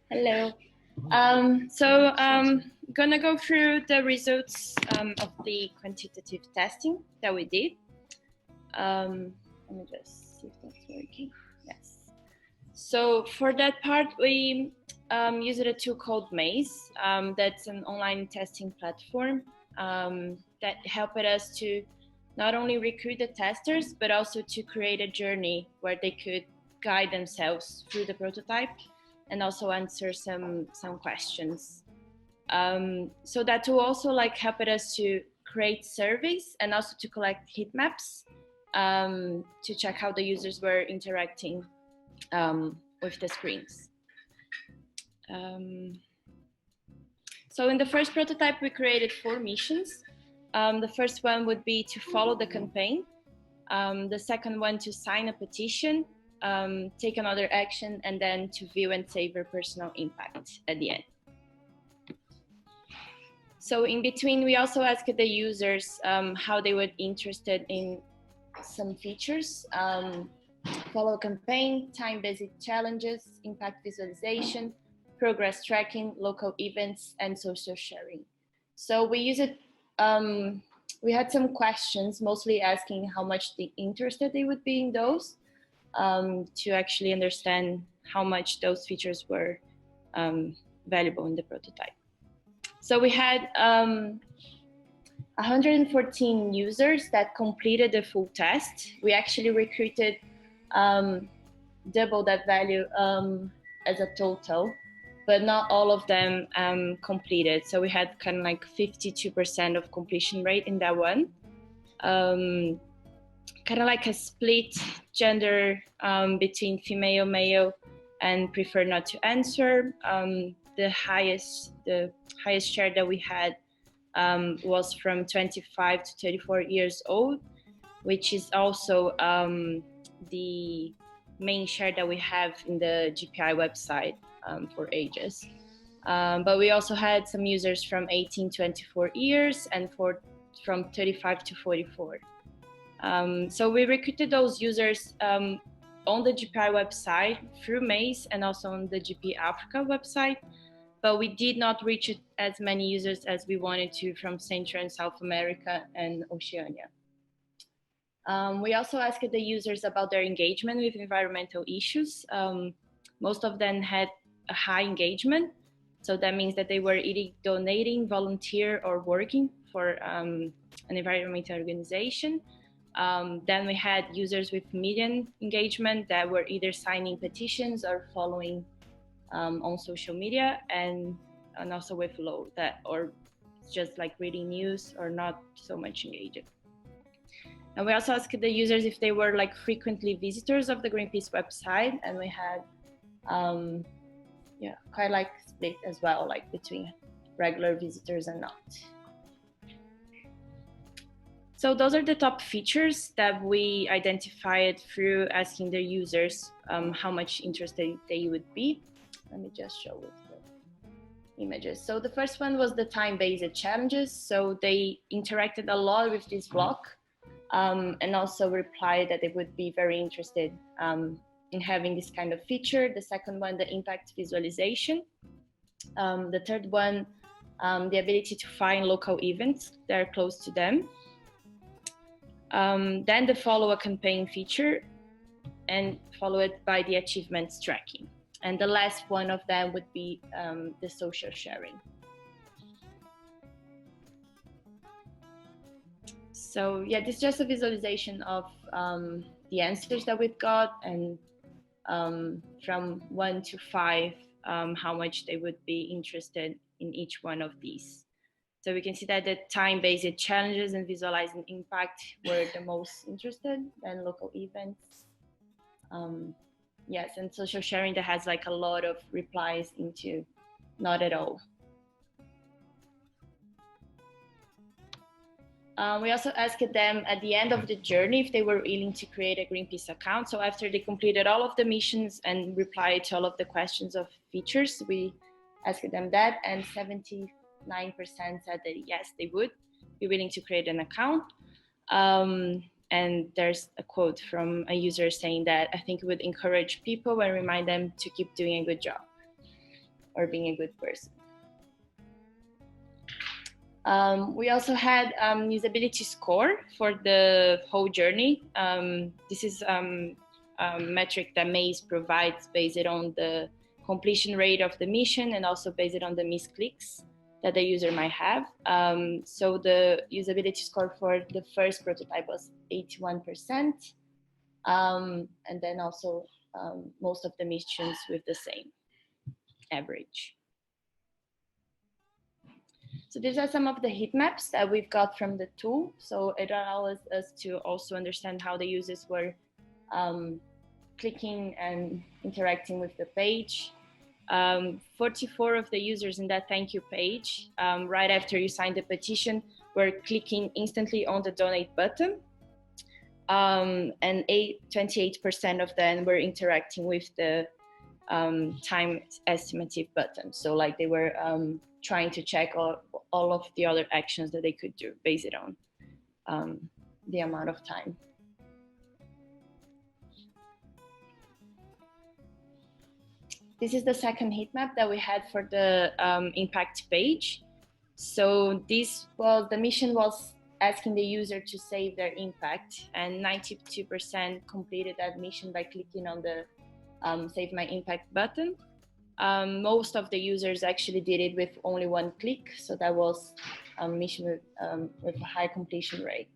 Hello. Gonna go through the results of the quantitative testing that we did. Let me just see if that's working. Yes. So for that part, we used a tool called Maze. That's an online testing platform that helped us to not only recruit the testers, but also to create a journey where they could guide themselves through the prototype and also answer some questions. So that tool also helped us to create surveys and also to collect heat maps to check how the users were interacting with the screens. So in the first prototype, we created 4 missions. The first one would be to follow the campaign. The second one to sign a petition, take another action, and then to view and savor personal impact at the end. So in between, we also asked the users how they were interested in some features, follow campaign, time-based challenges, impact visualization, progress tracking, local events, and social sharing. So we used it, we had some questions, mostly asking how much interested they would be in those, to actually understand how much those features were valuable in the prototype. So we had 114 users that completed the full test. We actually recruited double that value as a total, but not all of them completed. So we had kind of 52% of completion rate in that one. Kind of like a split gender between female, male, and prefer not to answer. The highest share that we had was from 25 to 34 years old, which is also the main share that we have in the GPI website for ages. But we also had some users from 18 to 24 years and from 35 to 44. So we recruited those users on the GPI website through Maze and also on the GP Africa website, but we did not reach as many users as we wanted to from Central and South America and Oceania. We also asked the users about their engagement with environmental issues. Most of them had a high engagement, so that means that they were either donating, volunteer, or working for an environmental organization. Then we had users with medium engagement that were either signing petitions or following on social media, and also with low or just reading news or not so much engaged. And we also asked the users if they were frequently visitors of the Greenpeace website, and we had quite split as well, between regular visitors and not. So those are the top features that we identified through asking the users how much interested they would be. Let me just show with the images. So the first one was the time-based challenges. So they interacted a lot with this block and also replied that they would be very interested in having this kind of feature. The second one, the impact visualization. The third one, the ability to find local events that are close to them. Then the follow a campaign feature, and followed by the achievements tracking. And the last one of them would be the social sharing. So yeah, this is just a visualization of the answers that we've got, and from 1 to 5, how much they would be interested in each one of these. So we can see that the time-based challenges and visualizing impact were the most interested, then local events. Yes, and social sharing that has a lot of replies into not at all. We also asked them at the end of the journey if they were willing to create a Greenpeace account. So after they completed all of the missions and replied to all of the questions of features, we asked them that, and 79% said that yes, they would be willing to create an account. And there's a quote from a user saying that I think it would encourage people and remind them to keep doing a good job. or being a good person. We also had usability score for the whole journey. This is a metric that Maze provides based on the completion rate of the mission and also based on the missed clicks that the user might have. So the usability score for the first prototype was 81%. And then also most of the missions with the same average. So these are some of the heat maps that we've got from the tool. So it allows us to also understand how the users were clicking and interacting with the page. 44 of the users in that thank you page, right after you signed the petition, were clicking instantly on the donate button. And 28% of them were interacting with the time estimative button. So like they were trying to check all of the other actions that they could do based on the amount of time. This is the second heat map that we had for the impact page. So the mission was asking the user to save their impact, and 92% completed that mission by clicking on the Save My Impact button. Most of the users actually did it with only one click, so that was a mission with a high completion rate.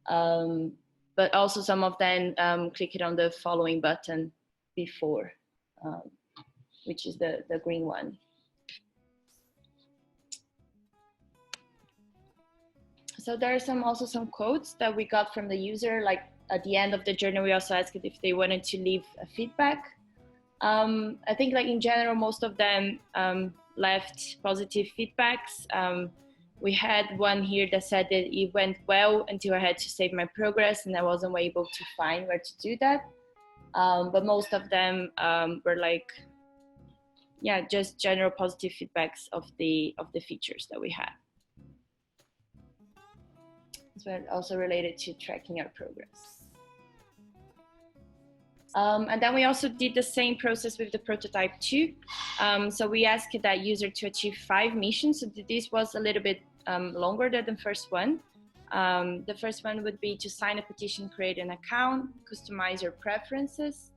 But also some of them clicked on the following button before, which is the green one. So there are also some quotes that we got from the user, like at the end of the journey, we also asked if they wanted to leave a feedback. I think like in general, most of them left positive feedbacks. We had one here that said that it went well until I had to save my progress and I wasn't able to find where to do that. But most of them were like, yeah, just general positive feedbacks of the features that we had. So also related to tracking our progress. And then we also did the same process with the prototype 2. So we asked that user to achieve 5 missions. So this was a little bit longer than the first one. The first one would be to sign a petition, create an account, customize your preferences,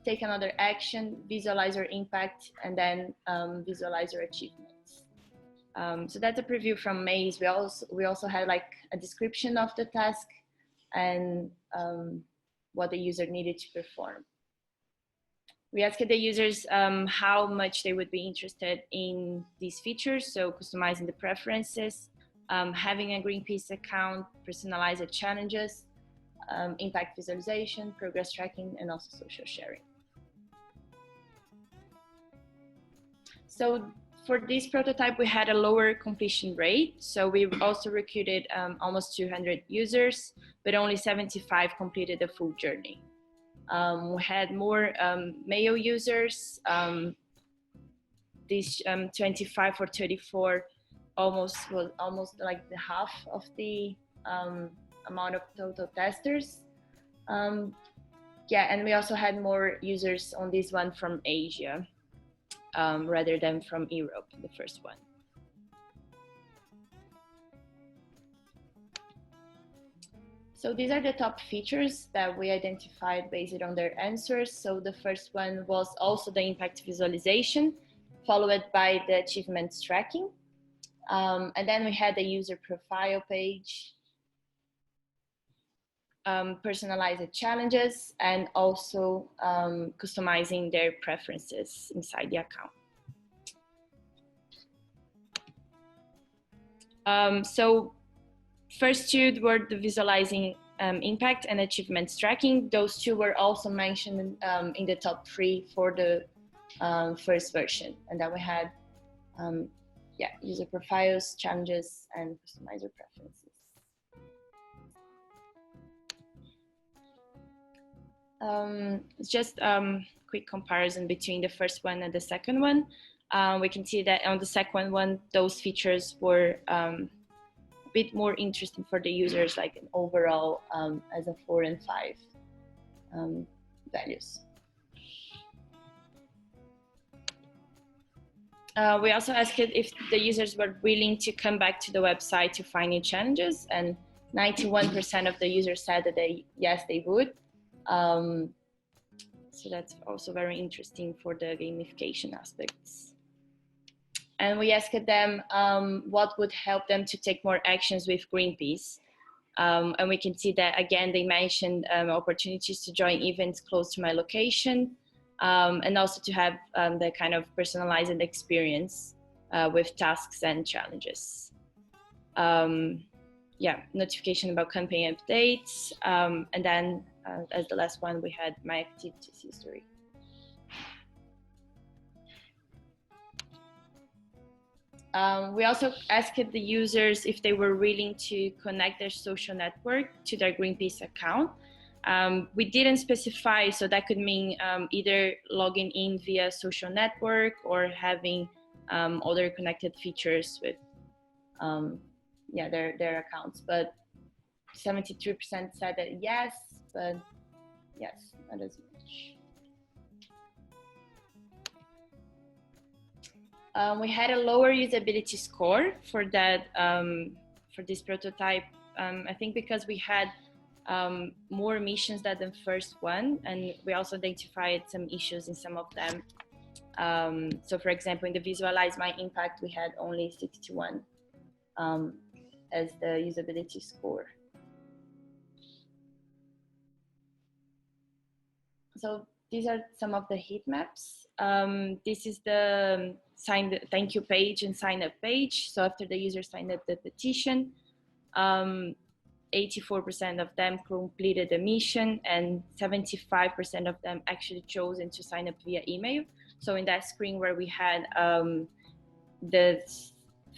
take another action, visualize your impact, and then visualize your achievements. So that's a preview from Maze. We also had like a description of the task and what the user needed to perform. We asked the users how much they would be interested in these features, so customizing the preferences, having a Greenpeace account, personalized challenges, impact visualization, progress tracking, and also social sharing. So for this prototype, we had a lower completion rate. So we also recruited almost 200 users, but only 75 completed the full journey. We had more male users. These 25 or 34 was almost like the half of the amount of total testers. Yeah, and we also had more users on this one from Asia rather than from Europe, the first one. So these are the top features that we identified based on their answers. So the first one was also the impact visualization, followed by the achievements tracking. And then we had the user profile page, personalized challenges, and also customizing their preferences inside the account. So first two were the visualizing impact and achievements tracking. Those two were also mentioned in the top 3 for the first version. And then we had user profiles, challenges, and customizer preferences. It's just quick comparison between the first one and the second one. We can see that on the second one, those features were a bit more interesting for the users, like an overall as a 4 and 5 values. We also asked if the users were willing to come back to the website to find new challenges, and 91% of the users said that yes, they would. So that's also very interesting for the gamification aspects. And we asked them what would help them to take more actions with Greenpeace. And we can see that, again, they mentioned opportunities to join events close to my location, and also to have the kind of personalized experience with tasks and challenges. Yeah, notification about campaign updates. And then as the last one, we had my activities history. We also asked the users if they were willing to connect their social network to their Greenpeace account. We didn't specify, so that could mean either logging in via social network or having other connected features with yeah, their accounts. But 73% said that yes, but yes, not as much. We had a lower usability score for that for this prototype. I think because we had more missions than the first one, and we also identified some issues in some of them. So, for example, in the Visualize My Impact, we had only 61 as the usability score. So these are some of the heat maps. This is the thank you page and sign up page. So after the user signed up the petition, 84% of them completed the mission, and 75% of them actually chosen to sign up via email. So in that screen where we had the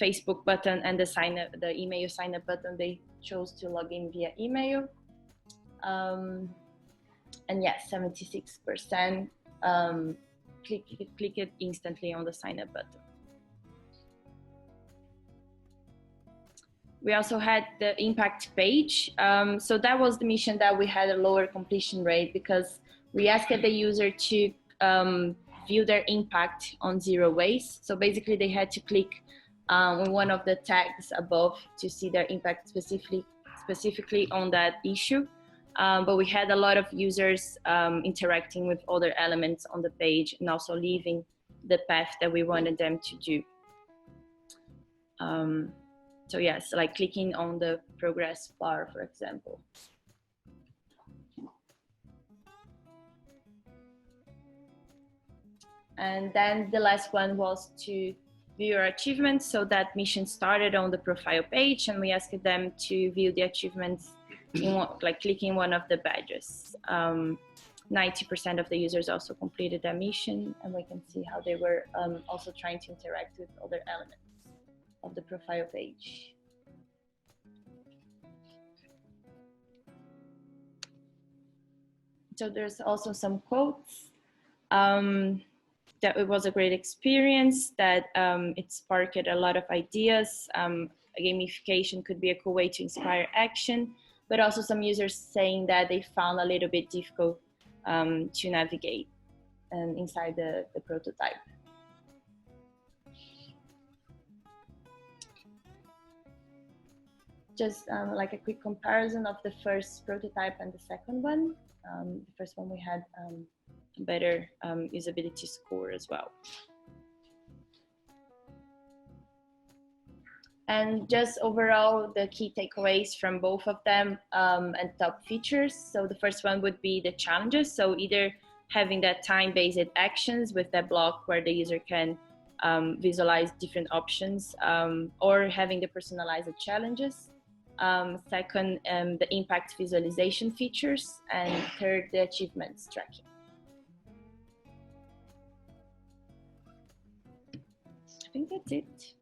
Facebook button and the email sign up button, they chose to log in via email. And yes, 76% click it instantly on the sign up button. We also had the impact page. So that was the mission that we had a lower completion rate, because we asked the user to view their impact on zero waste. So basically they had to click on one of the tags above to see their impact specifically on that issue. But we had a lot of users interacting with other elements on the page and also leaving the path that we wanted them to do. So yes, like clicking on the progress bar, for example. And then the last one was to view your achievements. So that mission started on the profile page, and we asked them to view the achievements like clicking one of the badges. 90% of the users also completed that mission, and we can see how they were also trying to interact with other elements of the profile page. So there's also some quotes. That it was a great experience, that it sparked a lot of ideas. Gamification could be a cool way to inspire action, but also some users saying that they found a little bit difficult to navigate inside the prototype. Just like a quick comparison of the first prototype and the second one. The first one we had a better usability score as well. And just overall, the key takeaways from both of them and top features. So the first one would be the challenges. So either having that time-based actions with that block where the user can visualize different options, or having the personalized challenges. Second, the impact visualization features, and third, the achievements tracking. I think that's it.